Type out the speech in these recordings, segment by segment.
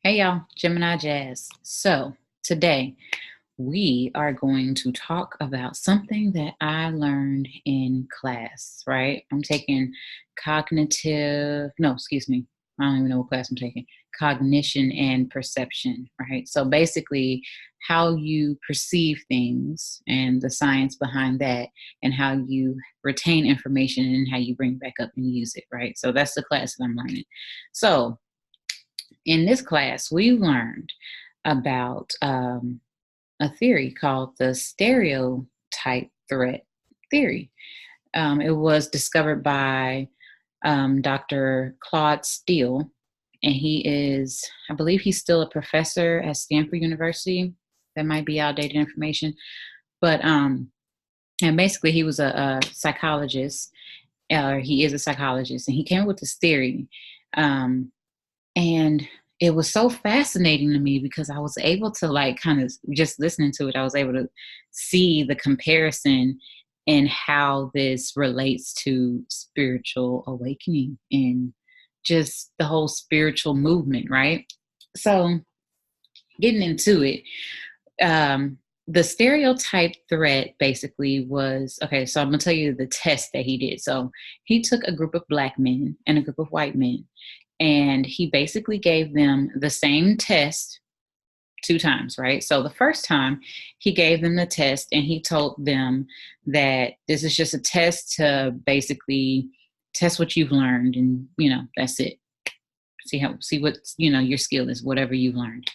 Hey y'all, Gemini Jazz. So today we are going to talk about something that I learned in class, right? I'm taking I don't even know what class I'm taking. Cognition and perception, right? So basically, how you perceive things and the science behind that, and how you retain information and how you bring it back up and use it, right? So that's the class that I'm learning. So in this class, we learned about a theory called the stereotype threat theory. It was discovered by Dr. Claude Steele, and I believe he's still a professor at Stanford University. That might be outdated information, but and basically he was a psychologist, or he is a psychologist, and he came up with this theory. Um, and it was so fascinating to me because I was able to, like, kind of just listening to it, I was able to see the comparison and how this relates to spiritual awakening and just the whole spiritual movement, right? So getting into it, the stereotype threat basically was, okay, so I'm gonna tell you the test that he did. So he took a group of Black men and a group of white men, and he basically gave them the same test two times, right? So the first time he gave them the test and he told them that this is just a test to basically test what you've learned, and that's it. See what your skill is, whatever you've learned.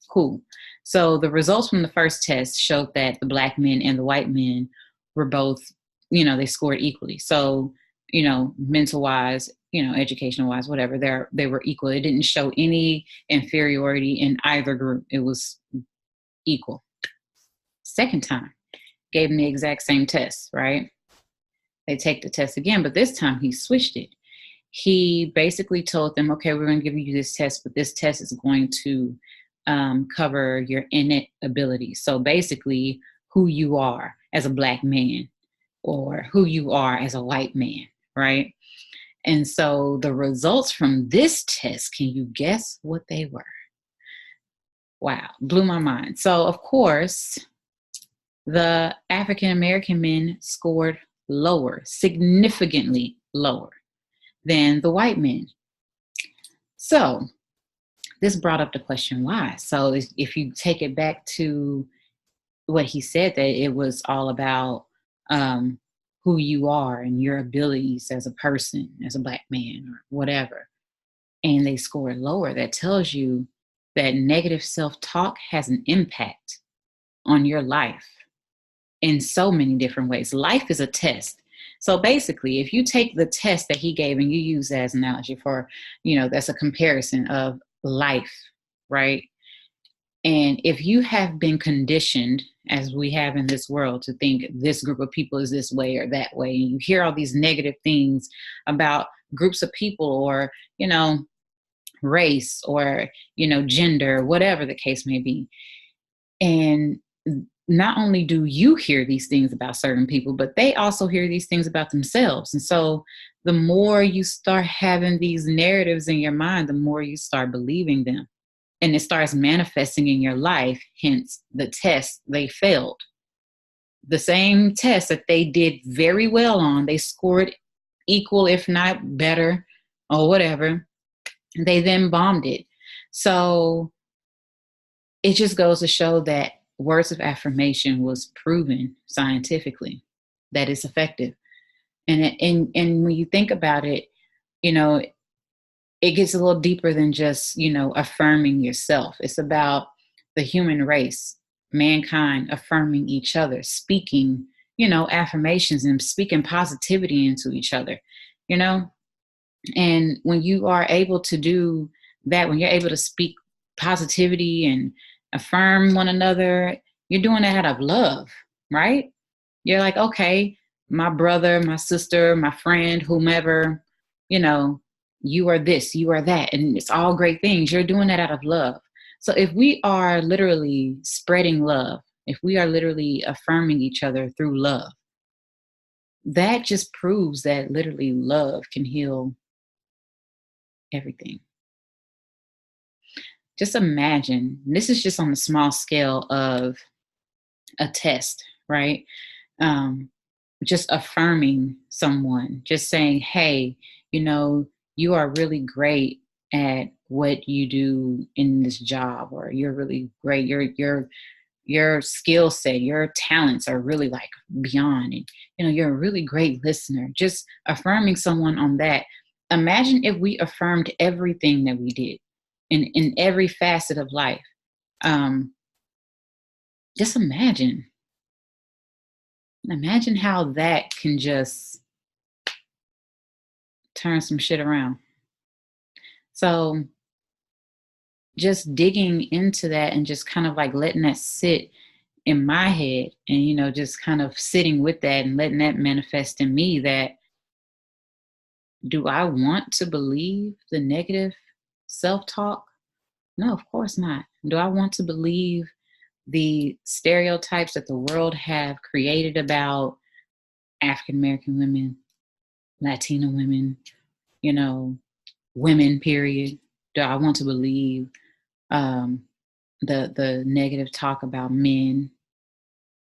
Cool. So the results from the first test showed that the Black men and the white men were both, they scored equally. So, mental wise, educational wise, whatever, they were equal. It didn't show any inferiority in either group. It was equal. Second time, gave them the exact same test, right? They take the test again, but this time he switched it. He basically told them, okay, we're going to give you this test, but this test is going to cover your innate abilities. So basically, who you are as a Black man or who you are as a white man, right? And so the results from this test, can you guess what they were? Wow, blew my mind. So, of course, the African American men scored lower, significantly lower than the white men. So, this brought up the question why. So, if you take it back to what he said, that it was all about who you are and your abilities as a person, as a Black man or whatever, and they scored lower, that tells you that negative self-talk has an impact on your life in so many different ways. Life is a test. So basically, if you take the test that he gave and you use that as an analogy for, that's a comparison of life, right? And if you have been conditioned, as we have in this world, to think this group of people is this way or that way, and you hear all these negative things about groups of people, or, race, or, gender, whatever the case may be. And not only do you hear these things about certain people, but they also hear these things about themselves. And so the more you start having these narratives in your mind, the more you start believing them. And it starts manifesting in your life, hence the test they failed. The same test that they did very well on, they scored equal, if not better, or whatever. They then bombed it. So it just goes to show that words of affirmation was proven scientifically that it's effective. And when you think about it, it gets a little deeper than just, affirming yourself. It's about the human race, mankind affirming each other, speaking, affirmations and speaking positivity into each other, And when you are able to do that, when you're able to speak positivity and affirm one another, you're doing that out of love, right? You're like, okay, my brother, my sister, my friend, whomever, you are this, you are that, and it's all great things. You're doing that out of love. So if we are literally spreading love, if we are literally affirming each other through love, that just proves that literally love can heal everything. Just imagine, this is just on the small scale of a test, right? Um, just affirming someone, just saying, hey, you know, you are really great at what you do in this job, or you're really great. Your skill set, your talents are really like beyond, and you know, you're a really great listener. Just affirming someone on that. Imagine if we affirmed everything that we did in every facet of life. Um, just imagine how that can just turn some shit around. So just digging into that and just kind of like letting that sit in my head, and you know, just kind of sitting with that and letting that manifest in me, that do I want to believe the negative self-talk? No, of course not. Do I want to believe the stereotypes that the world have created about African American women, Latina women, you know, women, period? Do I want to believe um, the negative talk about men?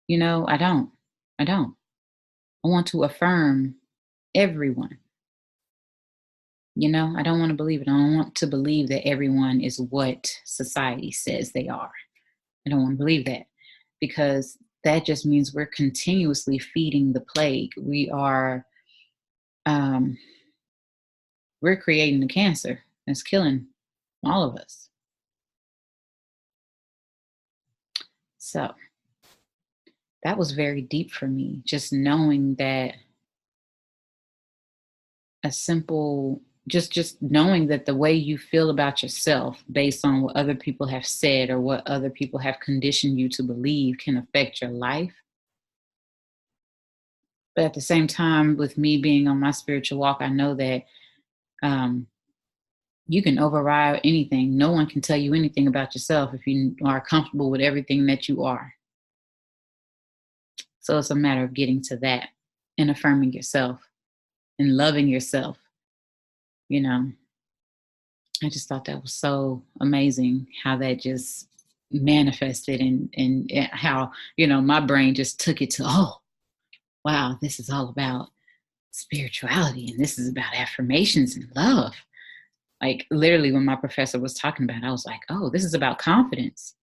You know, I don't. I don't. I want to affirm everyone. You know, I don't want to believe it. I don't want to believe that everyone is what society says they are. I don't want to believe that, because that just means we're continuously feeding the plague. Um, we're creating the cancer that's killing all of us. So that was very deep for me, just knowing that a simple just knowing that the way you feel about yourself based on what other people have said or what other people have conditioned you to believe can affect your life. But at the same time, with me being on my spiritual walk, I know that um, you can override anything. No one can tell you anything about yourself if you are comfortable with everything that you are. So it's a matter of getting to that and affirming yourself and loving yourself. You know, I just thought that was so amazing how that just manifested, and how, you know, my brain just took it to, oh, wow, this is all about spirituality and this is about affirmations and love. Like literally when my professor was talking about it, I was like, oh, this is about confidence.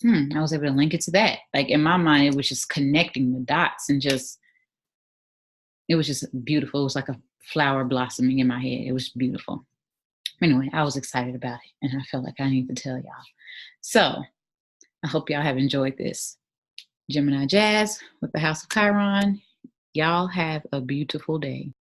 I was able to link it to that. Like in my mind, it was just connecting the dots, and just, it was just beautiful. It was like a flower blossoming in my head. It was beautiful. Anyway, I was excited about it, and I felt like I need to tell y'all. So I hope y'all have enjoyed this. Gemini Jazz with the House of Chiron. Y'all have a beautiful day.